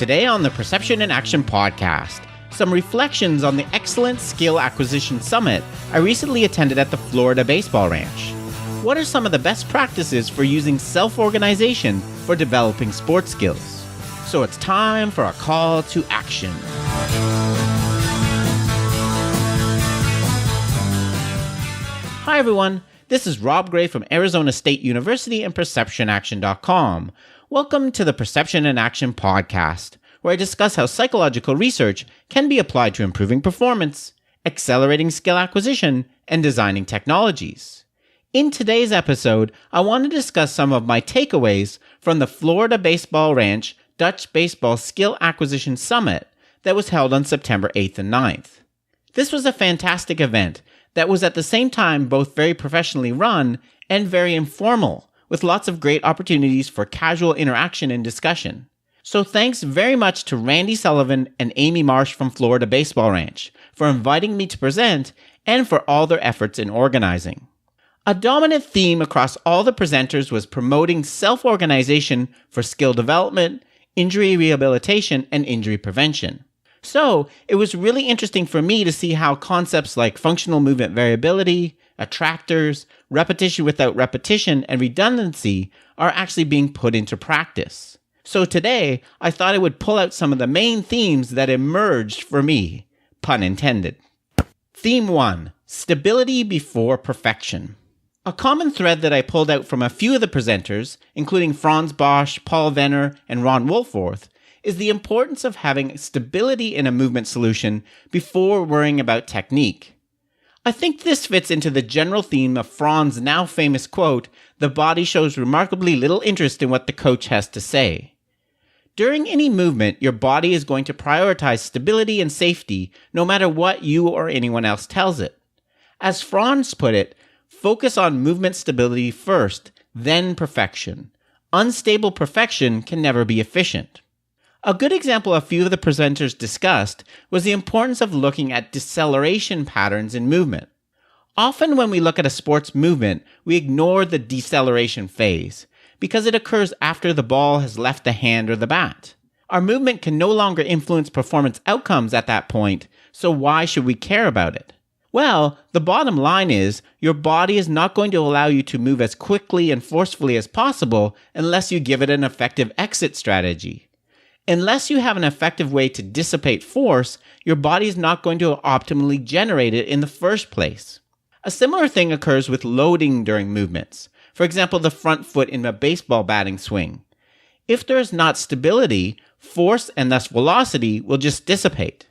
Today on the Perception in Action podcast, some reflections on the Excellent Skill Acquisition Summit I recently attended at the Florida Baseball Ranch. What are some of the best practices for using self-organization for developing sports skills? So it's time for a call to action. Hi everyone, this is Rob Gray from Arizona State University and PerceptionAction.com. Welcome to the Perception in Action podcast, where I discuss how psychological research can be applied to improving performance, accelerating skill acquisition, and designing technologies. In today's episode, I want to discuss some of my takeaways from the Florida Baseball Ranch Dutch Baseball Skill Acquisition Summit that was held on September 8th and 9th. This was a fantastic event that was at the same time both very professionally run and very informal, with lots of great opportunities for casual interaction and discussion. So thanks very much to Randy Sullivan and Amy Marsh from Florida Baseball Ranch for inviting me to present and for all their efforts in organizing. A dominant theme across all the presenters was promoting self-organization for skill development, injury rehabilitation, and injury prevention. So it was really interesting for me to see how concepts like functional movement variability, attractors, repetition without repetition, and redundancy are actually being put into practice. So today, I thought I would pull out some of the main themes that emerged for me, pun intended. Theme 1, stability before perfection. A common thread that I pulled out from a few of the presenters, including Franz Bosch, Paul Venner, and Ron Wohlforth, is the importance of having stability in a movement solution before worrying about technique. I think this fits into the general theme of Franz's now famous quote, "The body shows remarkably little interest in what the coach has to say." During any movement, your body is going to prioritize stability and safety no matter what you or anyone else tells it. As Franz put it, focus on movement stability first, then perfection. Unstable perfection can never be efficient. A good example a few of the presenters discussed was the importance of looking at deceleration patterns in movement. Often when we look at a sports movement, we ignore the deceleration phase because it occurs after the ball has left the hand or the bat. Our movement can no longer influence performance outcomes at that point, so why should we care about it? Well, the bottom line is your body is not going to allow you to move as quickly and forcefully as possible unless you give it an effective exit strategy. Unless you have an effective way to dissipate force, your body is not going to optimally generate it in the first place. A similar thing occurs with loading during movements. For example, the front foot in a baseball batting swing. If there is not stability, force and thus velocity will just dissipate.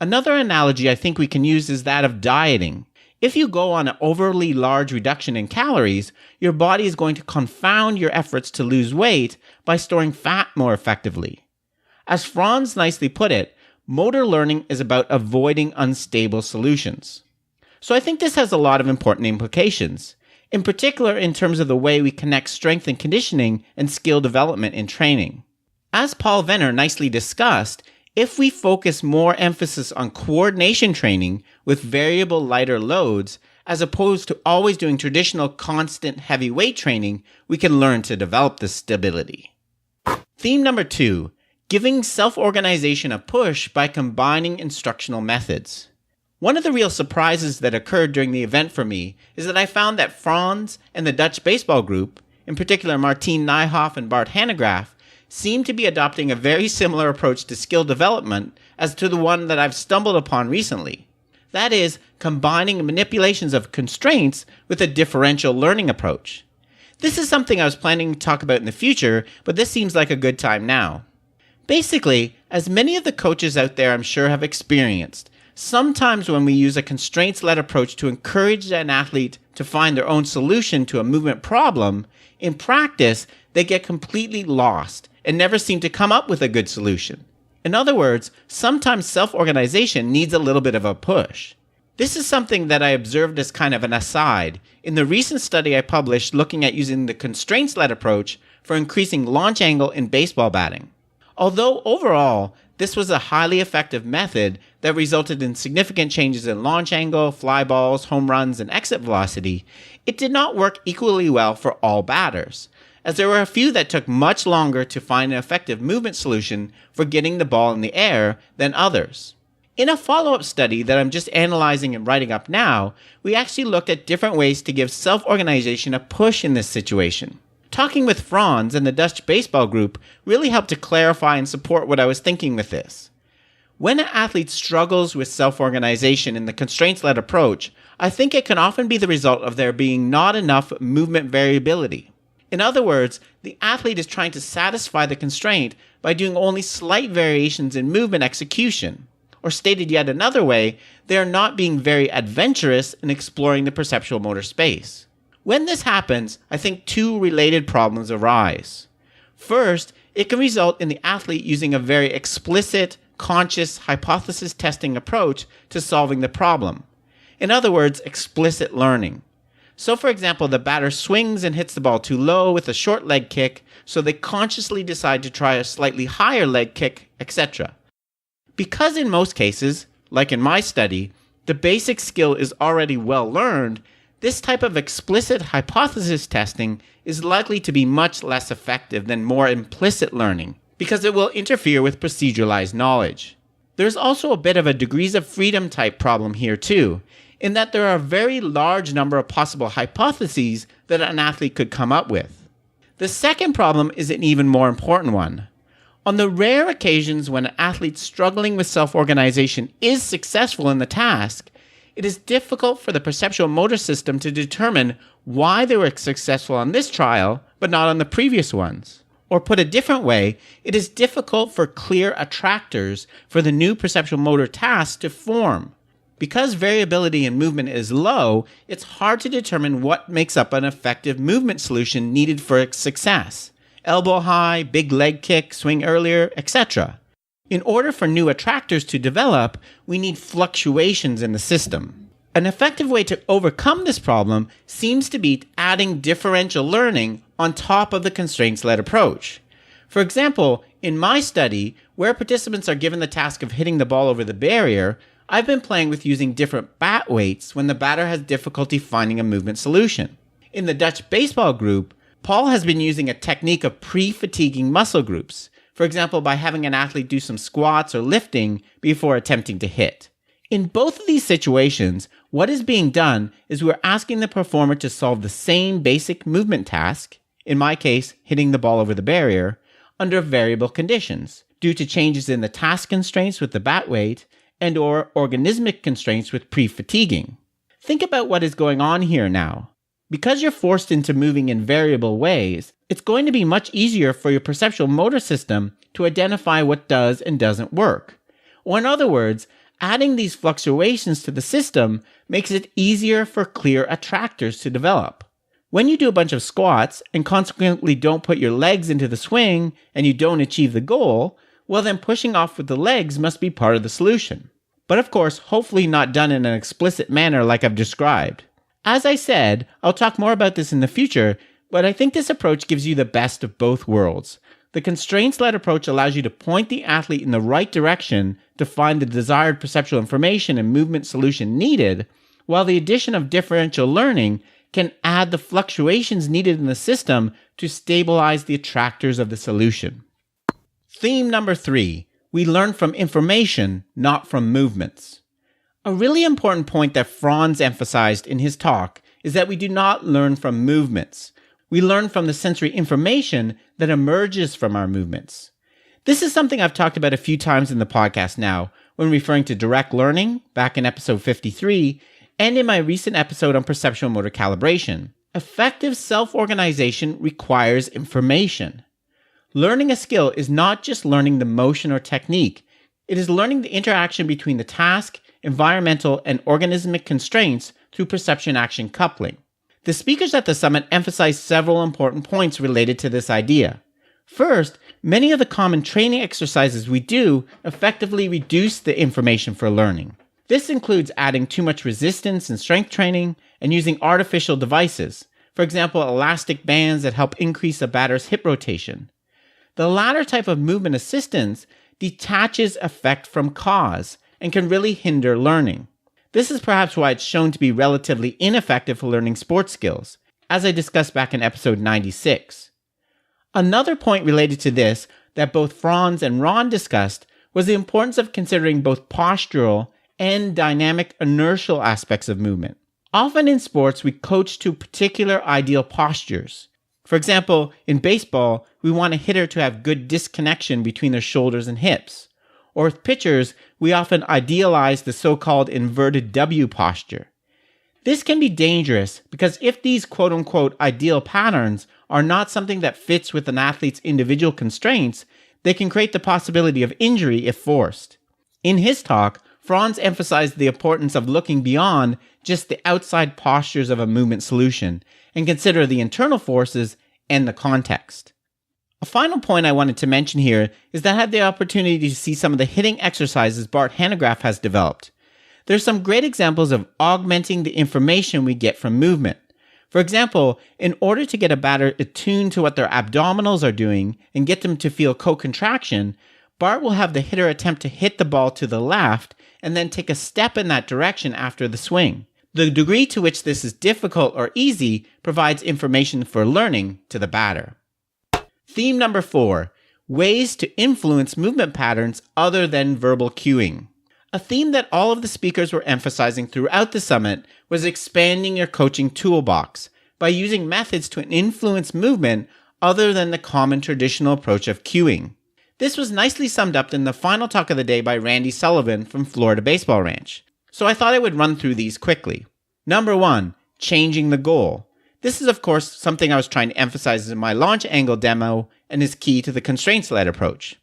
Another analogy I think we can use is that of dieting. If you go on an overly large reduction in calories, your body is going to confound your efforts to lose weight by storing fat more effectively. As Franz nicely put it, motor learning is about avoiding unstable solutions. So I think this has a lot of important implications, in particular in terms of the way we connect strength and conditioning and skill development in training. As Paul Venner nicely discussed, if we focus more emphasis on coordination training with variable lighter loads, as opposed to always doing traditional constant heavy weight training, we can learn to develop this stability. Theme number 2. Giving self-organization a push by combining instructional methods. One of the real surprises that occurred during the event for me is that I found that Franz and the Dutch baseball group, in particular Martijn Nijhoff and Bart Hanegraaff, seem to be adopting a very similar approach to skill development as to the one that I've stumbled upon recently. That is, combining manipulations of constraints with a differential learning approach. This is something I was planning to talk about in the future, but this seems like a good time now. Basically, as many of the coaches out there I'm sure have experienced, sometimes when we use a constraints-led approach to encourage an athlete to find their own solution to a movement problem, in practice, they get completely lost and never seem to come up with a good solution. In other words, sometimes self-organization needs a little bit of a push. This is something that I observed as kind of an aside in the recent study I published looking at using the constraints-led approach for increasing launch angle in baseball batting. Although overall, this was a highly effective method that resulted in significant changes in launch angle, fly balls, home runs, and exit velocity, it did not work equally well for all batters, as there were a few that took much longer to find an effective movement solution for getting the ball in the air than others. In a follow-up study that I'm just analyzing and writing up now, we actually looked at different ways to give self-organization a push in this situation. Talking with Franz and the Dutch baseball group really helped to clarify and support what I was thinking with this. When an athlete struggles with self-organization in the constraints-led approach, I think it can often be the result of there being not enough movement variability. In other words, the athlete is trying to satisfy the constraint by doing only slight variations in movement execution. Or stated yet another way, they are not being very adventurous in exploring the perceptual motor space. When this happens, I think two related problems arise. First, it can result in the athlete using a very explicit, conscious hypothesis testing approach to solving the problem. In other words, explicit learning. So for example, the batter swings and hits the ball too low with a short leg kick, so they consciously decide to try a slightly higher leg kick, etc. Because in most cases, like in my study, the basic skill is already well learned, this type of explicit hypothesis testing is likely to be much less effective than more implicit learning, because it will interfere with proceduralized knowledge. There's also a bit of a degrees of freedom type problem here too, in that there are a very large number of possible hypotheses that an athlete could come up with. The second problem is an even more important one. On the rare occasions when an athlete struggling with self-organization is successful in the task, it is difficult for the perceptual motor system to determine why they were successful on this trial, but not on the previous ones. Or put a different way, it is difficult for clear attractors for the new perceptual motor task to form. Because variability in movement is low, it's hard to determine what makes up an effective movement solution needed for success. Elbow high, big leg kick, swing earlier, etc. In order for new attractors to develop, we need fluctuations in the system. An effective way to overcome this problem seems to be adding differential learning on top of the constraints-led approach. For example, in my study, where participants are given the task of hitting the ball over the barrier, I've been playing with using different bat weights when the batter has difficulty finding a movement solution. In the Dutch baseball group, Paul has been using a technique of pre-fatiguing muscle groups, for example by having an athlete do some squats or lifting before attempting to hit. In both of these situations, what is being done is we're asking the performer to solve the same basic movement task, in my case, hitting the ball over the barrier, under variable conditions, due to changes in the task constraints with the bat weight and or organismic constraints with pre-fatiguing. Think about what is going on here now. Because you're forced into moving in variable ways, it's going to be much easier for your perceptual motor system to identify what does and doesn't work. Or in other words, adding these fluctuations to the system makes it easier for clear attractors to develop. When you do a bunch of squats and consequently don't put your legs into the swing and you don't achieve the goal, well then pushing off with the legs must be part of the solution. But of course, hopefully not done in an explicit manner like I've described. As I said, I'll talk more about this in the future, but I think this approach gives you the best of both worlds. The constraints-led approach allows you to point the athlete in the right direction to find the desired perceptual information and movement solution needed, while the addition of differential learning can add the fluctuations needed in the system to stabilize the attractors of the solution. Theme number 3. We learn from information, not from movements. A really important point that Franz emphasized in his talk is that we do not learn from movements. We learn from the sensory information that emerges from our movements. This is something I've talked about a few times in the podcast now, when referring to direct learning, back in episode 53, and in my recent episode on perceptual motor calibration. Effective self-organization requires information. Learning a skill is not just learning the motion or technique. It is learning the interaction between the task, environmental, and organismic constraints through perception-action coupling. The speakers at the summit emphasized several important points related to this idea. First, many of the common training exercises we do effectively reduce the information for learning. This includes adding too much resistance and strength training and using artificial devices, for example, elastic bands that help increase a batter's hip rotation. The latter type of movement assistance detaches effect from cause and can really hinder learning. This is perhaps why it's shown to be relatively ineffective for learning sports skills, as I discussed back in episode 96. Another point related to this that both Franz and Ron discussed was the importance of considering both postural and dynamic inertial aspects of movement. Often in sports, we coach to particular ideal postures. For example, in baseball, we want a hitter to have good disconnection between their shoulders and hips. Or with pitchers, we often idealize the so-called inverted W posture. This can be dangerous because if these quote-unquote ideal patterns are not something that fits with an athlete's individual constraints, they can create the possibility of injury if forced. In his talk, Franz emphasized the importance of looking beyond just the outside postures of a movement solution and consider the internal forces and the context. A final point I wanted to mention here is that I had the opportunity to see some of the hitting exercises Bart Hanegraaff has developed. There's some great examples of augmenting the information we get from movement. For example, in order to get a batter attuned to what their abdominals are doing and get them to feel co-contraction, Bart will have the hitter attempt to hit the ball to the left and then take a step in that direction after the swing. The degree to which this is difficult or easy provides information for learning to the batter. Theme number 4, ways to influence movement patterns other than verbal cueing. A theme that all of the speakers were emphasizing throughout the summit was expanding your coaching toolbox by using methods to influence movement other than the common traditional approach of cueing. This was nicely summed up in the final talk of the day by Randy Sullivan from Florida Baseball Ranch, so I thought I would run through these quickly. Number 1, changing the goal. This is of course something I was trying to emphasize in my launch angle demo and is key to the constraints-led approach.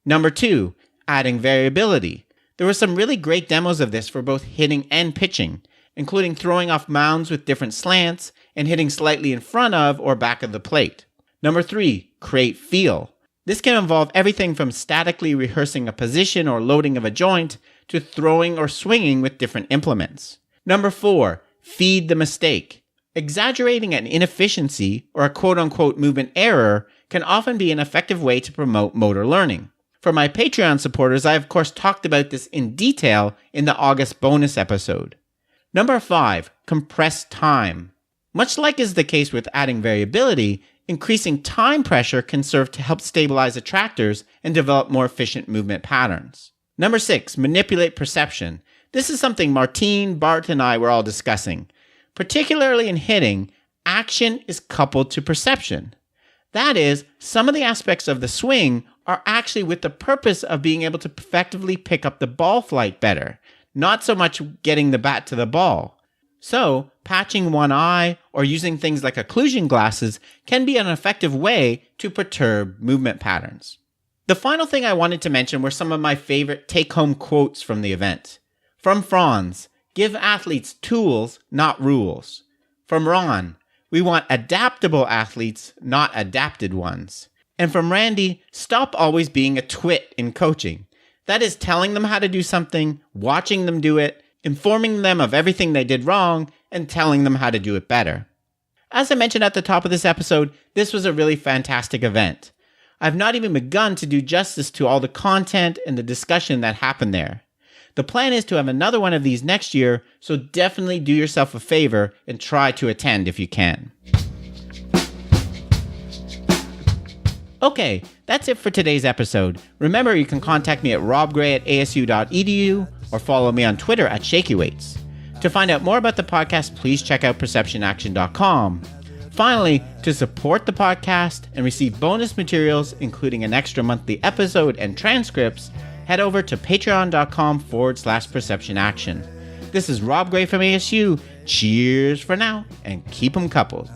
Number 2, adding variability. There were some really great demos of this for both hitting and pitching, including throwing off mounds with different slants and hitting slightly in front of or back of the plate. Number 3, create feel. This can involve everything from statically rehearsing a position or loading of a joint to throwing or swinging with different implements. Number 4, feed the mistake. Exaggerating an inefficiency or a quote-unquote movement error can often be an effective way to promote motor learning. For my Patreon supporters, I of course talked about this in detail in the August bonus episode. Number 5, compress time. Much like is the case with adding variability, increasing time pressure can serve to help stabilize attractors and develop more efficient movement patterns. Number 6, manipulate perception. This is something Martine, Bart, and I were all discussing. Particularly in hitting, action is coupled to perception. That is, some of the aspects of the swing are actually with the purpose of being able to effectively pick up the ball flight better, not so much getting the bat to the ball. So, patching one eye or using things like occlusion glasses can be an effective way to perturb movement patterns. The final thing I wanted to mention were some of my favorite take-home quotes from the event. From Franz, give athletes tools, not rules. From Ron, we want adaptable athletes, not adapted ones. And from Randy, stop always being a twit in coaching. That is telling them how to do something, watching them do it, informing them of everything they did wrong, and telling them how to do it better. As I mentioned at the top of this episode, this was a really fantastic event. I've not even begun to do justice to all the content and the discussion that happened there. The plan is to have another one of these next year, so definitely do yourself a favor and try to attend if you can. Okay, that's it for today's episode. Remember, you can contact me at robgray@asu.edu or follow me on Twitter at ShakyWeights. To find out more about the podcast, please check out perceptionaction.com. Finally, to support the podcast and receive bonus materials, including an extra monthly episode and transcripts, head over to patreon.com/perceptionaction. This is Rob Gray from ASU. Cheers for now, and keep 'em coupled.